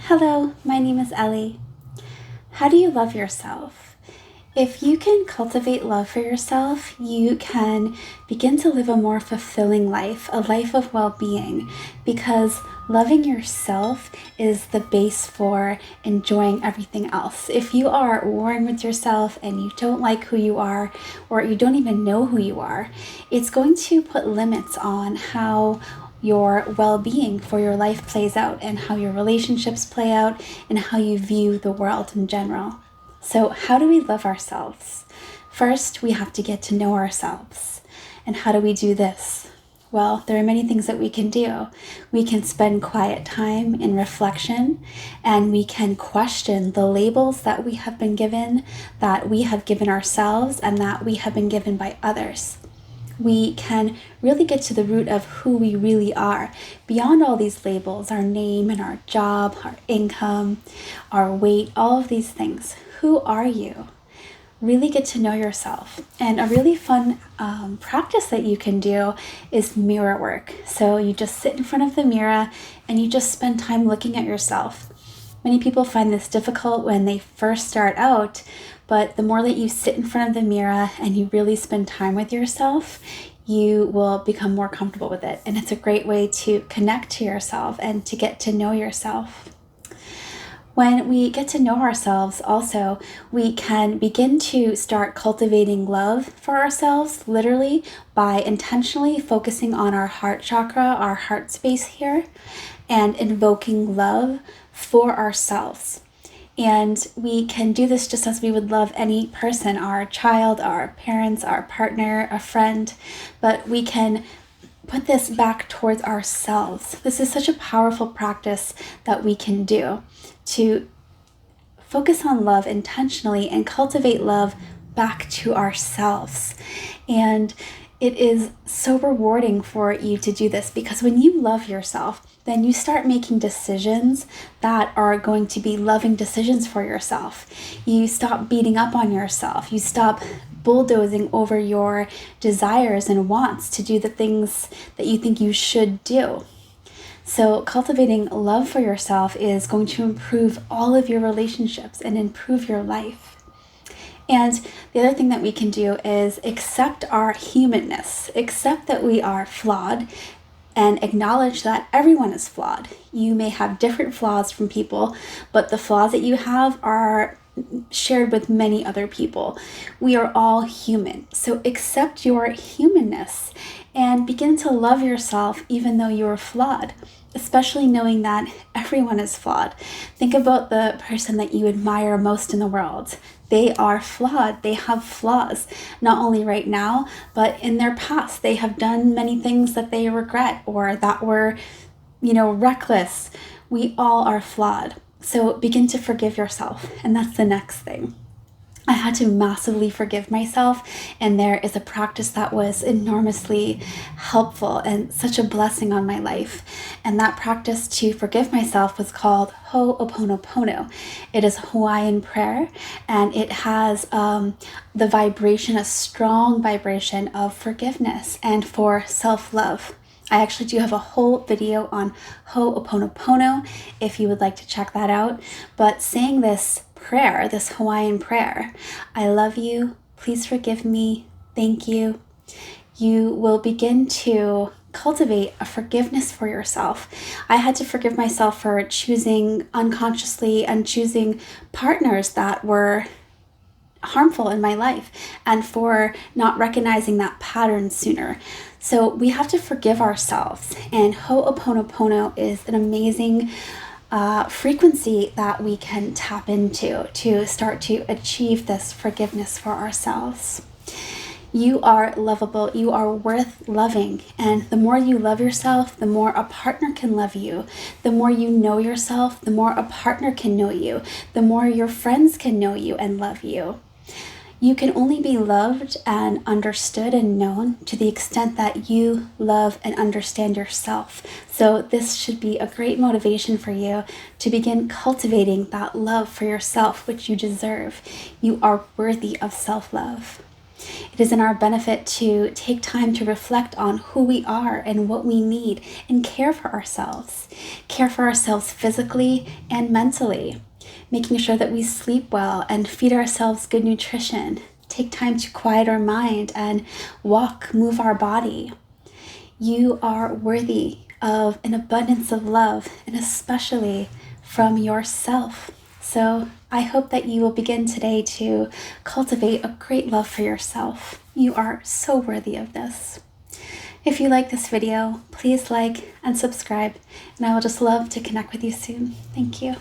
Hello, my name is Ellie. How do you love yourself? If you can cultivate love for yourself, you can begin to live a more fulfilling life, a life of well-being, because loving yourself is the base for enjoying everything else. If you are warring with yourself and you don't like who you are, or you don't even know who you are, it's going to put limits on how your well-being for your life plays out and how your relationships play out and how you view the world in general. So how do we love ourselves? First, we have to get to know ourselves. And how do we do this? Well, there are many things that we can do. We can spend quiet time in reflection, and we can question the labels that we have been given, that we have given ourselves, and that we have been given by others. We can really get to the root of who we really are beyond all these labels, our name and our job, our income, our weight, all of these things. Who are you? Really get to know yourself. And a really fun practice that you can do is mirror work. So you just sit in front of the mirror and you just spend time looking at yourself. Many people find this difficult when they first start out, but the more that you sit in front of the mirror and you really spend time with yourself, you will become more comfortable with it. And it's a great way to connect to yourself and to get to know yourself. When we get to know ourselves also, we can begin to start cultivating love for ourselves, literally by intentionally focusing on our heart chakra, our heart space here, and invoking love for ourselves. And we can do this just as we would love any person, our child, our parents, our partner, a friend, but we can put this back towards ourselves. This is such a powerful practice that we can do to focus on love intentionally and cultivate love back to ourselves. And it is so rewarding for you to do this, because when you love yourself, then you start making decisions that are going to be loving decisions for yourself. You stop beating up on yourself. You stop bulldozing over your desires and wants to do the things that you think you should do. So cultivating love for yourself is going to improve all of your relationships and improve your life. And the other thing that we can do is accept our humanness, accept that we are flawed, and acknowledge that everyone is flawed. You may have different flaws from people, but the flaws that you have are shared with many other people. We are all human. So accept your humanness and begin to love yourself even though you're flawed, especially knowing that everyone is flawed. Think about the person that you admire most in the world. They are flawed. They have flaws, not only right now, but in their past. They have done many things that they regret or that were, reckless. We all are flawed. So begin to forgive yourself. And that's the next thing. I had to massively forgive myself, and there is a practice that was enormously helpful and such a blessing on my life. And that practice to forgive myself was called oponopono. It is a Hawaiian prayer, and it has the vibration, a strong vibration of forgiveness and for self-love. I actually do have a whole video on oponopono if you would like to check that out. But saying this prayer, this Hawaiian prayer, I love you, please forgive me, thank you, you will begin to cultivate a forgiveness for yourself. I had to forgive myself for choosing unconsciously and choosing partners that were harmful in my life and for not recognizing that pattern sooner. So we have to forgive ourselves, and Ho'oponopono is an amazing frequency that we can tap into to start to achieve this forgiveness for ourselves. You are lovable, you are worth loving, and the more you love yourself, the more a partner can love you. The more you know yourself, the more a partner can know you. The more your friends can know you and love you. You can only be loved and understood and known to the extent that you love and understand yourself. So this should be a great motivation for you to begin cultivating that love for yourself, which you deserve. You are worthy of self-love. It is in our benefit to take time to reflect on who we are and what we need and care for ourselves. Care for ourselves physically and mentally, making sure that we sleep well and feed ourselves good nutrition. Take time to quiet our mind and walk, move our body. You are worthy of an abundance of love, and especially from yourself. So I hope that you will begin today to cultivate a great love for yourself. You are so worthy of this. If you like this video, please like and subscribe, and I will just love to connect with you soon. Thank you.